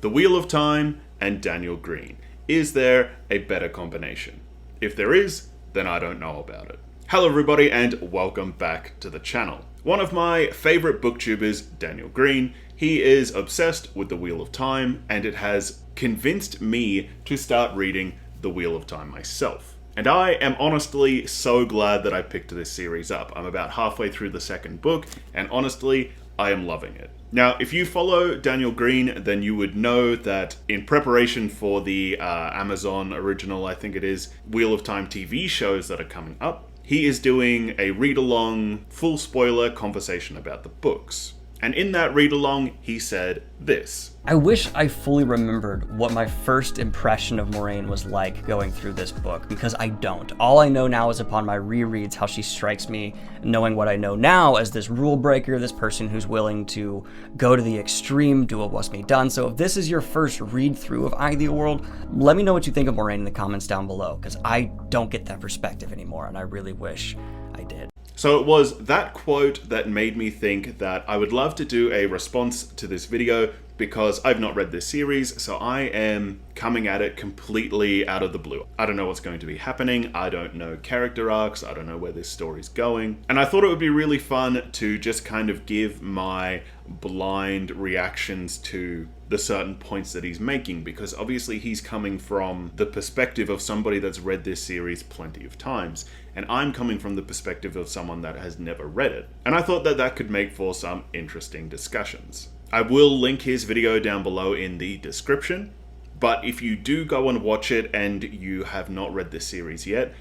The Wheel of Time and Daniel Greene. Is there a better combination? If there is, then I don't know about it. Hello everybody and welcome back to the channel. One of my favorite booktubers, Daniel Greene, he is obsessed with The Wheel of Time and it has convinced me to start reading The Wheel of Time myself. And I am honestly so glad that I picked this series up. I'm about halfway through the second book, and honestly, I am loving it. Now, if you follow Daniel Greene, then you would know that in preparation for the Amazon original, I think it is, Wheel of Time TV shows that are coming up, he is doing a read-along, full spoiler conversation about the books. And in that read-along, he said this. I wish I fully remembered what my first impression of Moiraine was like going through this book, because I don't. All I know now is upon my rereads how she strikes me, knowing what I know now as this rule breaker, this person who's willing to go to the extreme, do what must be done. So if this is your first read-through of Eye of the World, let me know what you think of Moiraine in the comments down below, because I don't get that perspective anymore, and I really wish I did. So it was that quote that made me think that I would love to do a response to this video because I've not read this series, so I am coming at it completely out of the blue. I don't know what's going to be happening, I don't know character arcs, I don't know where this story's going, and I thought it would be really fun to just kind of give my blind reactions to the certain points that he's making, because obviously he's coming from the perspective of somebody that's read this series plenty of times, and I'm coming from the perspective of someone that has never read it. And I thought that that could make for some interesting discussions. I will link his video down below in the description, but if you do go and watch it and you have not read this series yet,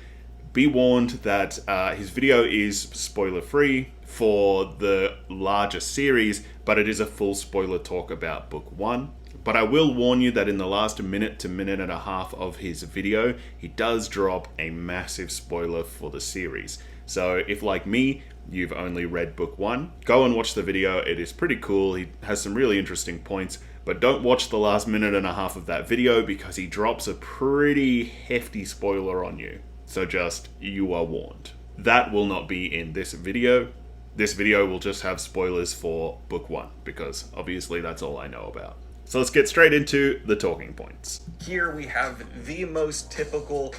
be warned that his video is spoiler-free for the larger series, but it is a full spoiler talk about book 1. But I will warn you that in the last minute to minute and a half of his video, he does drop a massive spoiler for the series. So if, like me, you've only read book 1, go and watch the video. It is pretty cool. He has some really interesting points, but don't watch the last minute and a half of that video because he drops a pretty hefty spoiler on you. So just, you are warned. That will not be in this video. This video will just have spoilers for book 1 because obviously that's all I know about. So let's get straight into the talking points. Here we have the most typical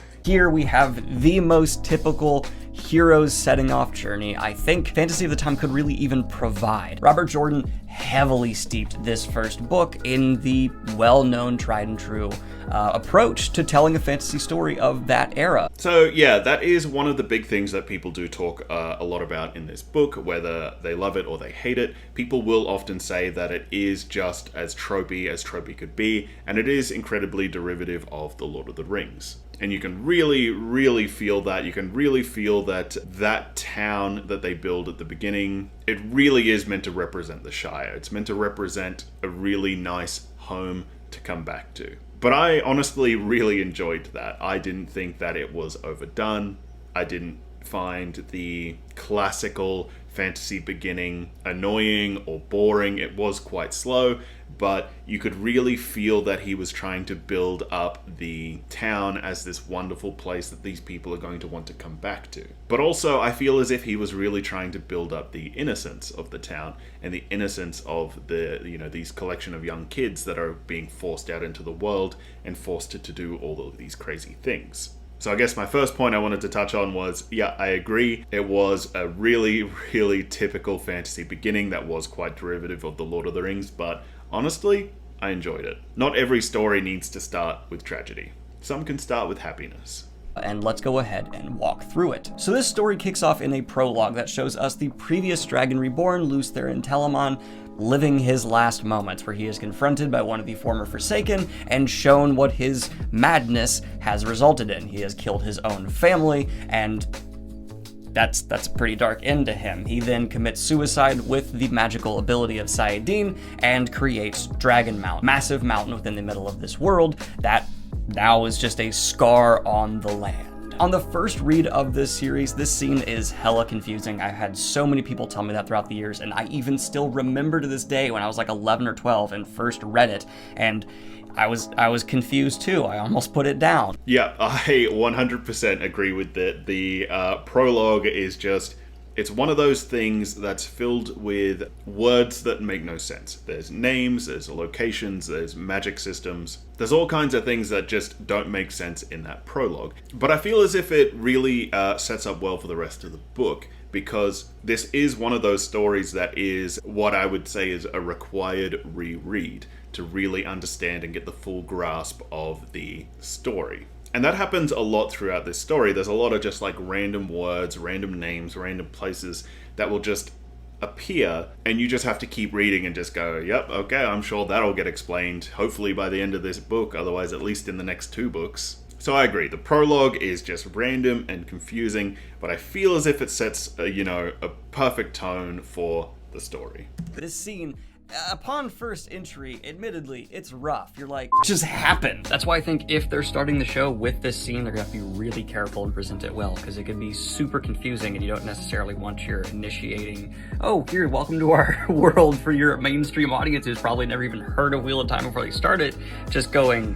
heroes setting off journey I think Fantasy of the Time could really even provide. Robert Jordan heavily steeped this first book in the well-known, tried and true approach to telling a fantasy story of that era. So yeah, that is one of the big things that people do talk a lot about in this book, whether they love it or they hate it. People will often say that it is just as tropey as tropey could be, and it is incredibly derivative of The Lord of the Rings. And you can really, really feel that. You can really feel that that town that they build at the beginning, it really is meant to represent the Shire. It's meant to represent a really nice home to come back to. But I honestly really enjoyed that. I didn't think that it was overdone. I didn't find the classical fantasy beginning annoying or boring. It was quite slow, but you could really feel that he was trying to build up the town as this wonderful place that these people are going to want to come back to. But also, I feel as if he was really trying to build up the innocence of the town and the innocence of the, these collection of young kids that are being forced out into the world and forced to do all of these crazy things. So I guess my first point I wanted to touch on was, yeah, I agree. It was a really, really typical fantasy beginning that was quite derivative of The Lord of the Rings, but honestly, I enjoyed it. Not every story needs to start with tragedy. Some can start with happiness. And let's go ahead and walk through it. So this story kicks off in a prologue that shows us the previous Dragon Reborn, Lews Telamon, living his last moments, where he is confronted by one of the former Forsaken and shown what his madness has resulted in. He has killed his own family, and that's a pretty dark end to him. He then commits suicide with the magical ability of Saiyadin and creates Dragon Mountain, massive mountain within the middle of this world that now is just a scar on the land. On the first read of this series, this scene is hella confusing. I've had so many people tell me that throughout the years, and I even still remember to this day when I was like 11 or 12 and first read it, and I was confused too. I almost put it down. Yeah, I 100% agree with that. The prologue is just It's one of those things that's filled with words that make no sense. There's names, there's locations, there's magic systems. There's all kinds of things that just don't make sense in that prologue. But I feel as if it really sets up well for the rest of the book, because this is one of those stories that is what I would say is a required reread to really understand and get the full grasp of the story. And that happens a lot throughout this story. There's a lot of just like random words, random names, random places that will just appear, and you just have to keep reading and just go, yep, okay, I'm sure that'll get explained, hopefully by the end of this book, otherwise at least in the next 2 books. So I agree, the prologue is just random and confusing, but I feel as if it sets, a perfect tone for the story. This scene, upon first entry, admittedly, it's rough. You're like, what just happened? That's why I think if they're starting the show with this scene, they're gonna have to be really careful and present it well, because it could be super confusing and you don't necessarily want your initiating, oh, here, welcome to our world for your mainstream audience who's probably never even heard of Wheel of Time before they start it, just going,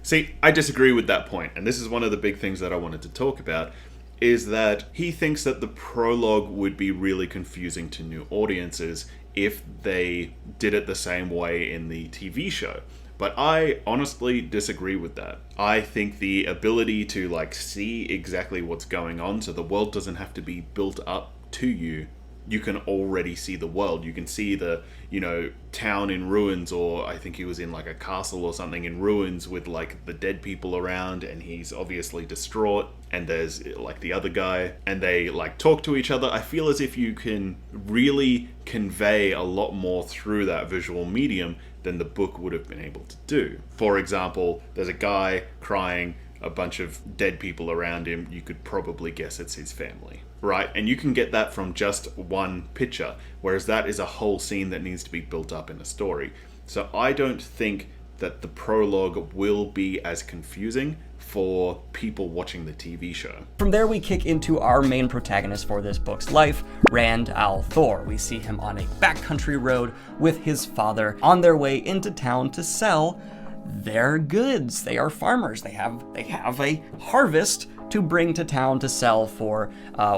See, I disagree with that point, and this is one of the big things that I wanted to talk about, is that he thinks that the prologue would be really confusing to new audiences if they did it the same way in the TV show. But I honestly disagree with that. I think the ability to see exactly what's going on, so the world doesn't have to be built up to you. You can already see the world. You can see the, town in ruins, or I think he was in a castle or something in ruins with the dead people around, and he's obviously distraught, and there's the other guy, and they talk to each other. I feel as if you can really convey a lot more through that visual medium than the book would have been able to do. For example, there's a guy crying, a bunch of dead people around him. You could probably guess it's his family, right? And you can get that from just one picture, whereas that is a whole scene that needs to be built up in a story. So I don't think that the prologue will be as confusing for people watching the TV show. From there, we kick into our main protagonist for this book's life, Rand al'Thor. We see him on a backcountry road with his father on their way into town to sell their goods. They are farmers. They have a harvest to bring to town to sell for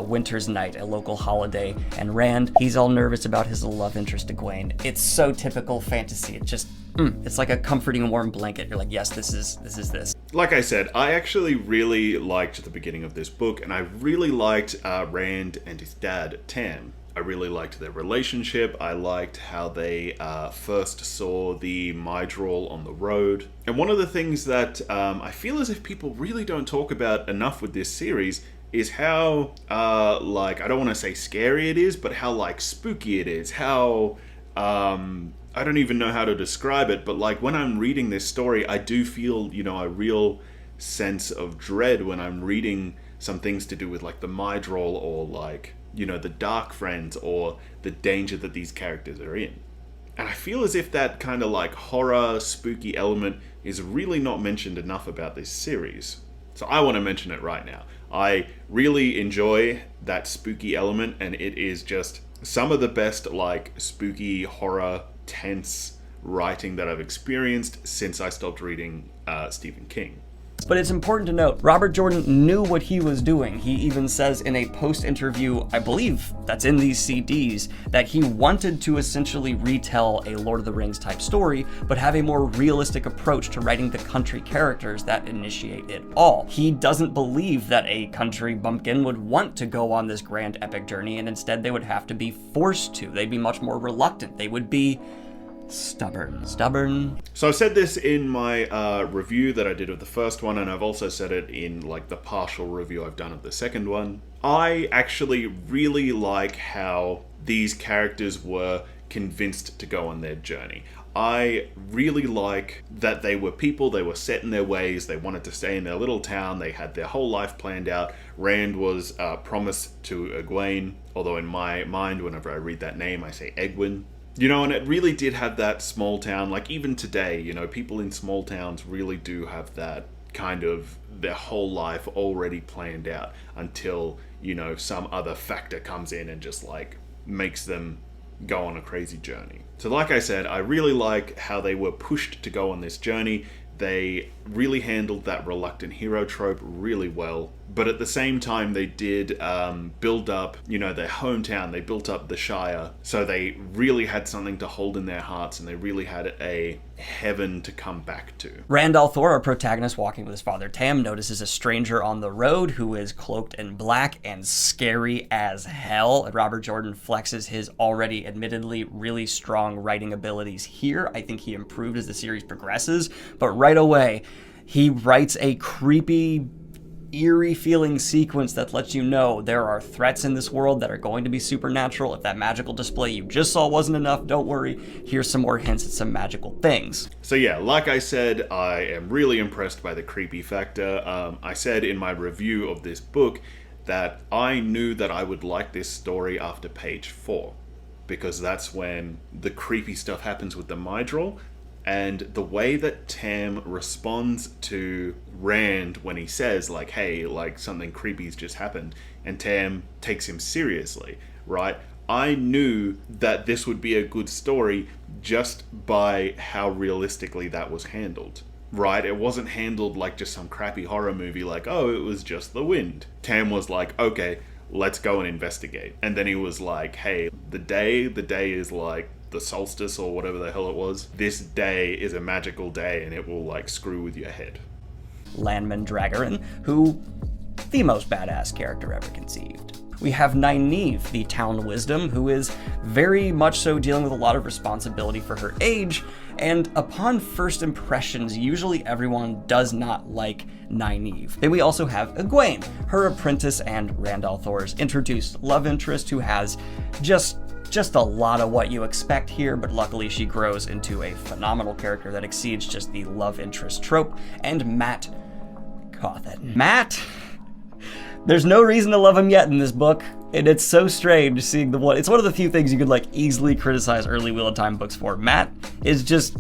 Winter's Night, a local holiday. And Rand, he's all nervous about his love interest, Egwene. It's so typical fantasy. It just, it's like a comforting warm blanket. You're like, yes, this is this. Like I said, I actually really liked the beginning of this book, and I really liked Rand and his dad, Tam. I really liked their relationship. I liked how they first saw the Mydrall on the road. And one of the things that I feel as if people really don't talk about enough with this series is how, I don't want to say scary it is, but how, spooky it is. How, I don't even know how to describe it, but, when I'm reading this story, I do feel, a real sense of dread when I'm reading some things to do with, the Mydrall or, the Dark Friends or the danger that these characters are in. And I feel as if that kind of horror, spooky element is really not mentioned enough about this series. So I want to mention it right now. I really enjoy that spooky element, and it is just some of the best spooky, horror, tense writing that I've experienced since I stopped reading Stephen King. But it's important to note, Robert Jordan knew what he was doing. He even says in a post-interview, I believe that's in these CDs, that he wanted to essentially retell a Lord of the Rings type story, but have a more realistic approach to writing the country characters that initiate it all. He doesn't believe that a country bumpkin would want to go on this grand epic journey, and instead they would have to be forced to. They'd be much more reluctant. They would be stubborn. So I've said this in my review that I did of the first one, and I've also said it in the partial review I've done of the second one. I actually really like how these characters were convinced to go on their journey. I really like that they were people, they were set in their ways, they wanted to stay in their little town, they had their whole life planned out. Rand was promised to Egwene, although in my mind, whenever I read that name, I say Egwene. And it really did have that small town, even today, people in small towns really do have that kind of their whole life already planned out until, some other factor comes in and just makes them go on a crazy journey. So like I said, I really like how they were pushed to go on this journey. They really handled that reluctant hero trope really well. But at the same time, they did build up, their hometown. They built up the Shire. So they really had something to hold in their hearts, and they really had a heaven to come back to. Rand al'Thor, our protagonist walking with his father Tam, notices a stranger on the road who is cloaked in black and scary as hell. And Robert Jordan flexes his already admittedly really strong writing abilities here. I think he improved as the series progresses, but right away, he writes a creepy, eerie feeling sequence that lets you know there are threats in this world that are going to be supernatural. If that magical display you just saw wasn't enough, don't worry, here's some more hints at some magical things. So yeah, like I said, I am really impressed by the creepy factor. I said in my review of this book that I knew that I would like this story after page 4, because that's when the creepy stuff happens with the Myrddraal. And the way that Tam responds to Rand when he says, like, hey, like, something creepy's just happened, and Tam takes him seriously, right? I knew that this would be a good story just by how realistically that was handled, right? It wasn't handled like just some crappy horror movie, like, oh, it was just the wind. Tam was like, okay, let's go and investigate. And then he was like, hey, the day is like the solstice or whatever the hell it was. This day is a magical day and it will like screw with your head. Landman Dragarin, who the most badass character ever conceived. We have Nynaeve, the town wisdom, who is very much so dealing with a lot of responsibility for her age, and upon first impressions, usually everyone does not like Nynaeve. Then we also have Egwene, her apprentice and Rand al'Thor's introduced love interest, who has just a lot of what you expect here, but luckily she grows into a phenomenal character that exceeds just the love interest trope. And Mat Cauthon. Mat, there's no reason to love him yet in this book, and it's so strange seeing the one. It's one of the few things you could like easily criticize early Wheel of Time books for. Mat is just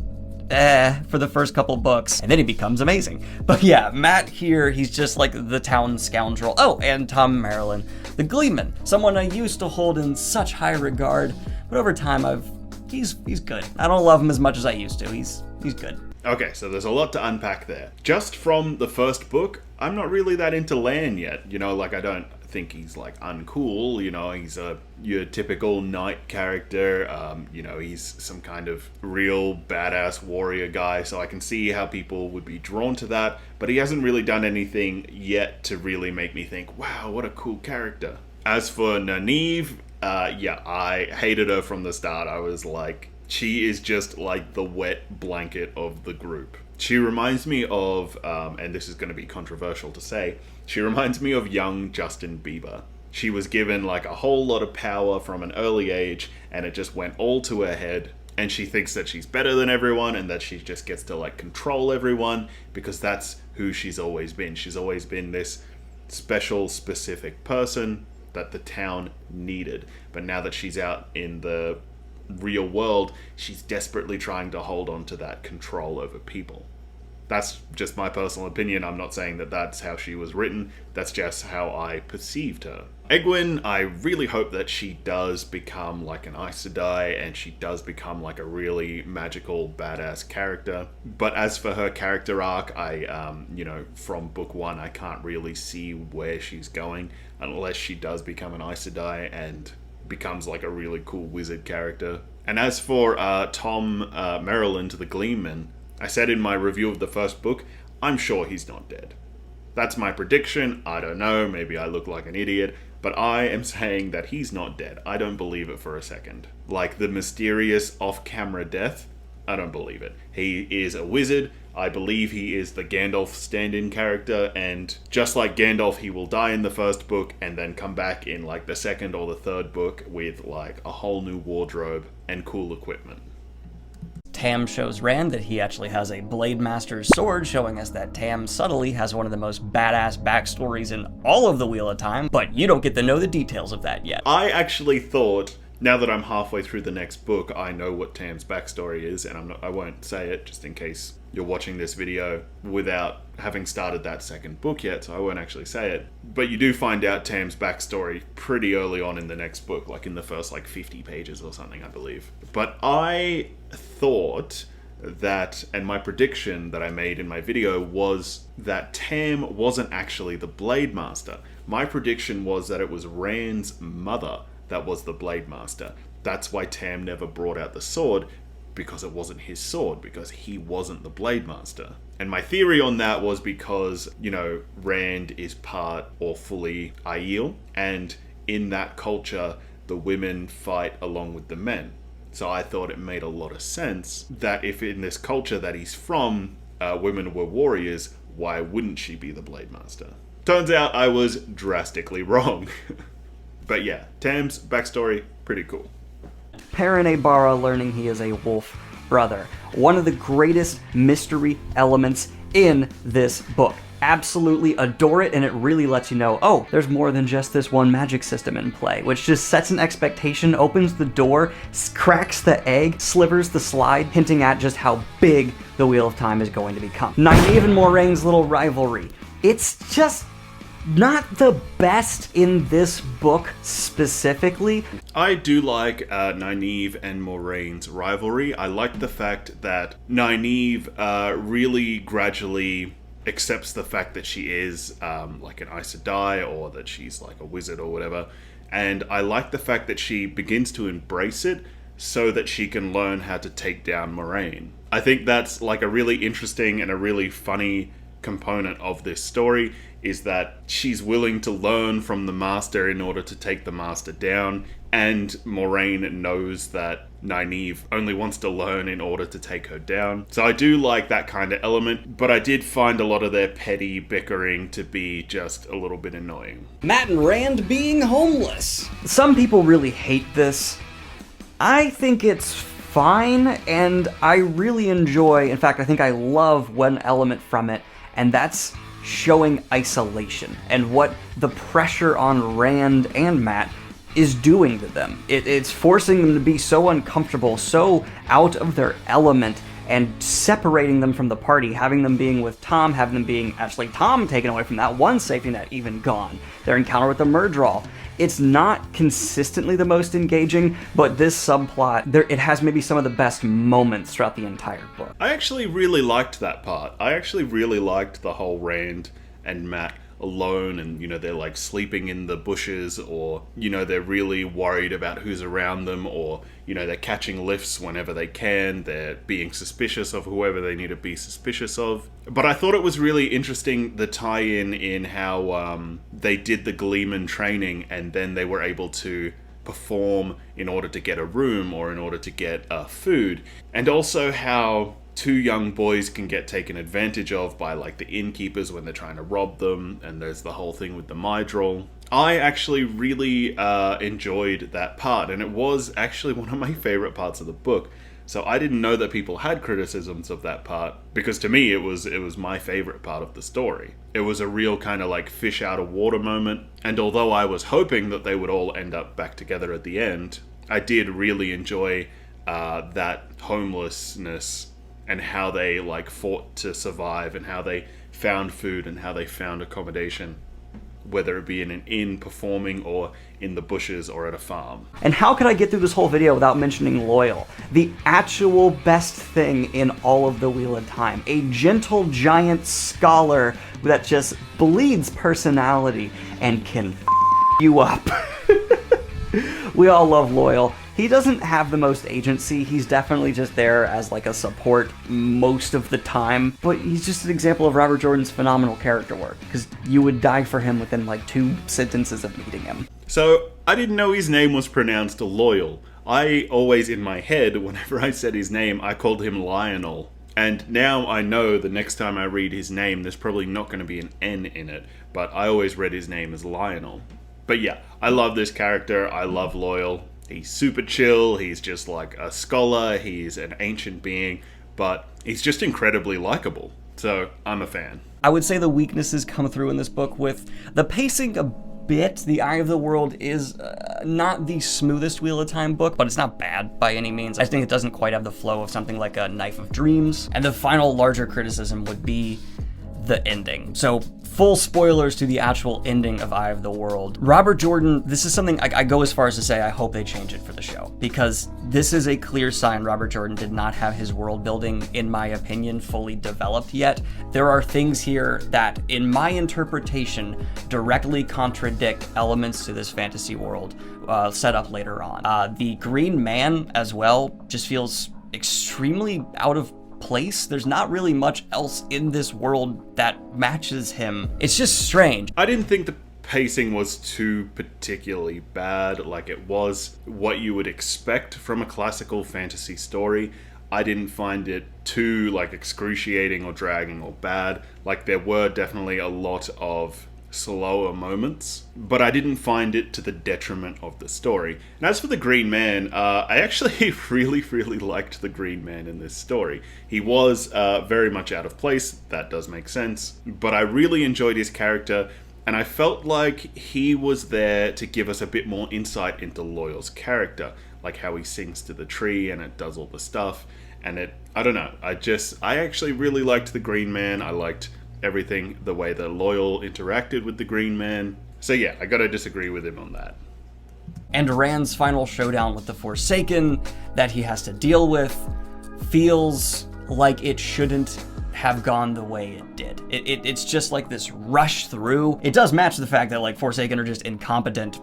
for the first couple books, and then he becomes amazing. But yeah, Mat here, he's just like the town scoundrel. Oh, and Tom Merrilin, the Gleeman, someone I used to hold in such high regard, but over time he's good. I don't love him as much as I used to. He's good. Okay, so there's a lot to unpack there. Just from the first book, I'm not really that into Lan yet. Like I don't think he's like uncool. He's your typical knight character. He's some kind of real badass warrior guy, so I can see how people would be drawn to that, but he hasn't really done anything yet to really make me think, wow, what a cool character. As for Nynaeve, I hated her from the start. I was like, she is just like the wet blanket of the group. She reminds me of, and this is going to be controversial to say, she reminds me of young Justin Bieber. She was given like a whole lot of power from an early age, and it just went all to her head, and she thinks that she's better than everyone and that she just gets to like control everyone because that's who she's always been. She's always been this special, specific person that the town needed. But now that she's out in the real world, she's desperately trying to hold on to that control over people. That's just my personal opinion. I'm not saying that that's how she was written. That's just how I perceived her. Egwene, I really hope that she does become like an Aes Sedai and she does become like a really magical, badass character. But as for her character arc, from book 1, I can't really see where she's going unless she does become an Aes Sedai and becomes like a really cool wizard character. And as for Tom Merrilin to the Gleeman, I said in my review of the first book, I'm sure he's not dead. That's my prediction. I don't know, maybe I look like an idiot, but I am saying that he's not dead. I don't believe it for a second. Like the mysterious off-camera death, I don't believe it. He is a wizard. I believe he is the Gandalf stand-in character, and just like Gandalf, he will die in the first book and then come back in like the second or the third book with like a whole new wardrobe and cool equipment. Tam shows Rand that he actually has a Blade Master's sword, showing us that Tam subtly has one of the most badass backstories in all of the Wheel of Time, but you don't get to know the details of that yet. I actually thought, now that I'm halfway through the next book, I know what Tam's backstory is, and I won't say it just in case you're watching this video without having started that second book yet, so I won't actually say it. But you do find out Tam's backstory pretty early on in the next book, like in the first like 50 pages or something, I believe. But I thought that, and my prediction that I made in my video was that Tam wasn't actually the Blade Master. My prediction was that it was Rand's mother that was the Blade Master. That's why Tam never brought out the sword, because it wasn't his sword, because he wasn't the Blade Master. And my theory on that was because, you know, Rand is part or fully Aiel, and in that culture, the women fight along with the men. So I thought it made a lot of sense that if in this culture that he's from, women were warriors, why wouldn't she be the Blade Master? Turns out I was drastically wrong. But yeah, Tam's backstory, pretty cool. Perrin Aybara learning he is a wolf brother. One of the greatest mystery elements in this book. Absolutely adore it, and it really lets you know, oh, there's more than just this one magic system in play, which just sets an expectation, opens the door, cracks the egg, slivers the slide, hinting at just how big the Wheel of Time is going to become. Nynaeve and Moiraine's little rivalry. It's just not the best in this book specifically. I do like Nynaeve and Moiraine's rivalry. I like the fact that Nynaeve really gradually accepts the fact that she is like an Aes Sedai, or that she's like a wizard or whatever. And I like the fact that she begins to embrace it so that she can learn how to take down Moiraine. I think that's like a really interesting and a really funny component of this story, is that she's willing to learn from the Master in order to take the Master down, and Moiraine knows that Nynaeve only wants to learn in order to take her down. So I do like that kind of element, but I did find a lot of their petty bickering to be just a little bit annoying. Matt and Rand being homeless. Some people really hate this. I think it's fine, and I really enjoy, in fact, I think I love one element from it, and that's showing isolation and what the pressure on Rand and Matt is doing to them. It's forcing them to be so uncomfortable, so out of their element, and separating them from the party, having them being with Tom, having them being actually Tom taken away from that one safety net, even gone. Their encounter with the Murdral. It's not consistently the most engaging, but this subplot, it has maybe some of the best moments throughout the entire book. I actually really liked that part. I actually really liked the whole Rand and Matt alone, and, you know, they're like sleeping in the bushes, or, you know, they're really worried about who's around them, or, you know, they're catching lifts whenever they can, they're being suspicious of whoever they need to be suspicious of. But I thought it was really interesting, the tie-in in how they did the Gleeman training, and then they were able to perform in order to get a room, or in order to get food, and also how two young boys can get taken advantage of by like the innkeepers when they're trying to rob them, and there's the whole thing with the Mydrol. I actually really enjoyed that part, and it was actually one of my favorite parts of the book. So I didn't know that people had criticisms of that part, because to me it was my favorite part of the story. It was a real kind of like fish out of water moment, and although I was hoping that they would all end up back together at the end, I did really enjoy that homelessness, and how they like fought to survive, and how they found food, and how they found accommodation, whether it be in an inn performing, or in the bushes, or at a farm. And how could I get through this whole video without mentioning Loial, the actual best thing in all of the Wheel of Time? A gentle giant scholar that just bleeds personality and can you up. We all love Loial. He doesn't have the most agency. He's definitely just there as like a support most of the time, but he's just an example of Robert Jordan's phenomenal character work, because you would die for him within like 2 sentences of meeting him. So I didn't know his name was pronounced Loial. I always, in my head, whenever I said his name, I called him Lionel. And now I know the next time I read his name, there's probably not going to be an N in it, but I always read his name as Lionel. But yeah, I love this character. I love Loial. He's super chill, he's just like a scholar, he's an ancient being, but he's just incredibly likable. So I'm a fan. I would say the weaknesses come through in this book with the pacing a bit. The Eye of the World is not the smoothest Wheel of Time book, but it's not bad by any means. I think it doesn't quite have the flow of something like a Knife of Dreams. And the final larger criticism would be the ending. So full spoilers to the actual ending of Eye of the World. Robert Jordan, this is something I go as far as to say I hope they change it for the show, because this is a clear sign Robert Jordan did not have his world building, in my opinion, fully developed yet. There are things here that, in my interpretation, directly contradict elements to this fantasy world set up later on. The Green Man as well just feels extremely out of place. There's not really much else in this world that matches him. It's just strange. I didn't think the pacing was too particularly bad. Like, it was what you would expect from a classical fantasy story. I didn't find it too, like, excruciating or dragging or bad. Like, there were definitely a lot of slower moments, but I didn't find it to the detriment of the story. And as for the Green Man, I actually really liked the Green Man in this story. He was very much out of place, that does make sense, but I really enjoyed his character, and I felt like he was there to give us a bit more insight into Loyal's character, like how he sings to the tree and it does all the stuff, and I don't know, I actually really liked the Green Man. I liked everything, the way that Loyal interacted with the Green Man. So yeah, I gotta disagree with him on that. And Rand's final showdown with the Forsaken that he has to deal with feels like it shouldn't have gone the way it did. It's just like this rush through. It does match the fact that, like, Forsaken are just incompetent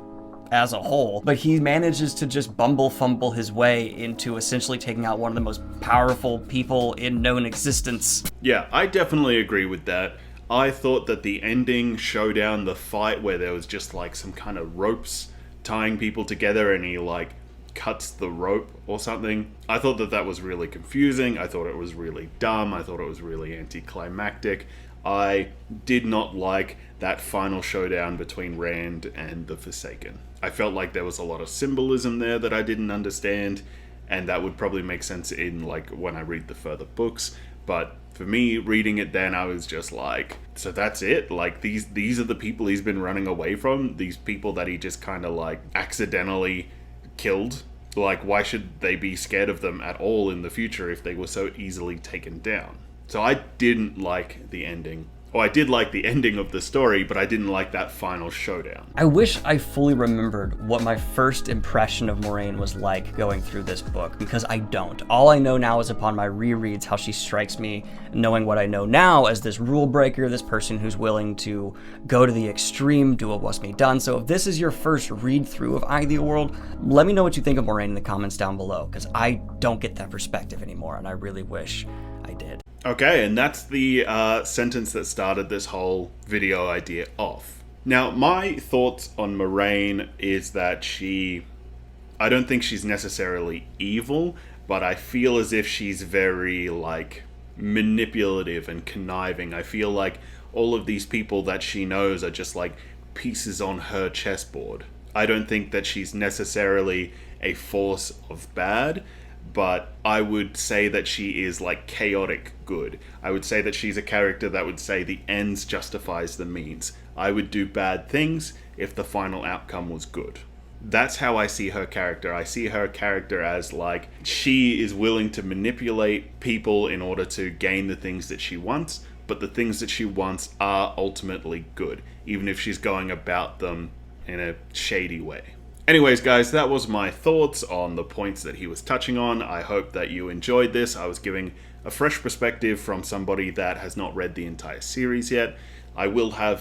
as a whole, but he manages to just fumble his way into essentially taking out one of the most powerful people in known existence. Yeah, I definitely agree with that. I thought that the ending showdown, the fight where there was just like some kind of ropes tying people together and he like cuts the rope or something, I thought that was really confusing. I thought it was really dumb. I thought it was really anticlimactic. I did not like that final showdown between Rand and the Forsaken. I felt like there was a lot of symbolism there that I didn't understand, and that would probably make sense in, like, when I read the further books. But for me, reading it then, I was just like, so that's it? Like, these are the people he's been running away from? These people that he just kind of, like, accidentally killed? Like, why should they be scared of them at all in the future if they were so easily taken down? So I didn't like the ending. Oh, I did like the ending of the story, but I didn't like that final showdown. I wish I fully remembered what my first impression of Moiraine was like going through this book, because I don't. All I know now is upon my rereads how she strikes me, knowing what I know now as this rule breaker, this person who's willing to go to the extreme, do what must be done. So if this is your first read through of Eye of the World, let me know what you think of Moiraine in the comments down below, because I don't get that perspective anymore, and I really wish I did. Okay, and that's the sentence that started this whole video idea off. Now, my thoughts on Moiraine is that I don't think she's necessarily evil, but I feel as if she's very, like, manipulative and conniving. I feel like all of these people that she knows are just, like, pieces on her chessboard. I don't think that she's necessarily a force of bad, but I would say that she is, like, chaotic good. I would say that she's a character that would say the ends justifies the means. I would do bad things if the final outcome was good. That's how I see her character. I see her character as, like, she is willing to manipulate people in order to gain the things that she wants, but the things that she wants are ultimately good, even if she's going about them in a shady way. Anyways, guys, that was my thoughts on the points that he was touching on. I hope that you enjoyed this. I was giving a fresh perspective from somebody that has not read the entire series yet. I will have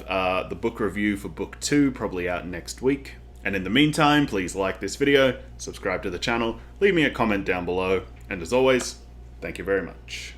the book review for book 2 probably out next week. And in the meantime, please like this video, subscribe to the channel, leave me a comment down below, and as always, thank you very much.